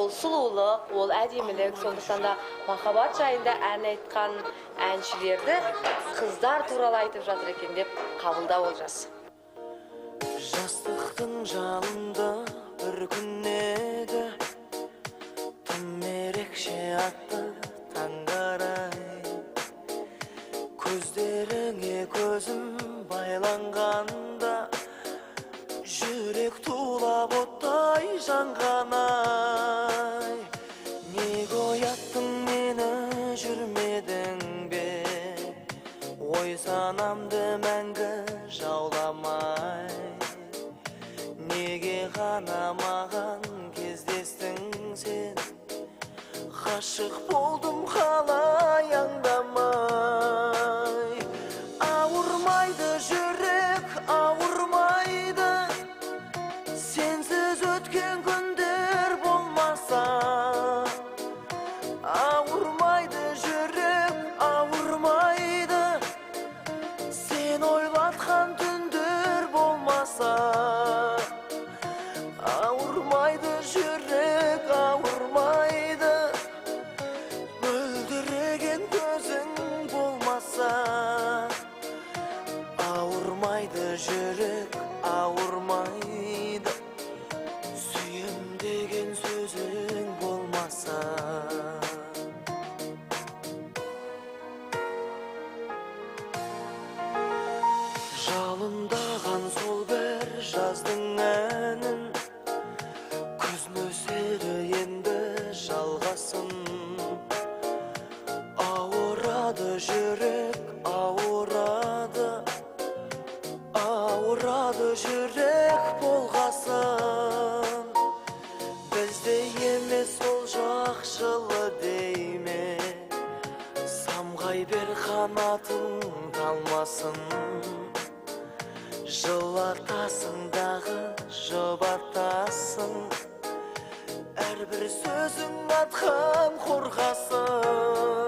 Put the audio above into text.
ол сұлулық, ол әдемілік, сондықтан да махаббат жайында ән айтқан әншілерді қыздар туралы айтып жатыр екен деп қабылдау олжас. Жастықтың жанында бір күн еді, тым ерекше атты таңдарай. Көздеріңе көзім байланғанда, жүрек тулап оттай жанғанай. Неге ояттың мені, жүрмедің бе? Ой санамды мәңгі жауламай. Неге ғана маған кездестің сен? Ғашық болдым қалай аңдамай. Ауырмайды жүрек, ауырмайды, сенсіз өткен күндер болмаса. Ауырмайды жүрек, ауырмайды, сен ойлатқан түндер болмаса. Ауырмайды жүрек, ауырмайды, мөлдіреген көзің болмаса. Ауырмайды жүрек, ауырмайды, сүйем деген сөзің болмаса. Жалындаған сол бір жаздың әнін, күз нөсері енді жалғасын. Ауырады жүрек, ауырады, ауырады жүрек болғасын. Бізде емес ол жақшылы дейме, самғай бер қанатың талмасын. Жылатасың дағы жұбатасың, әрбір сөзің атқан қорғасын.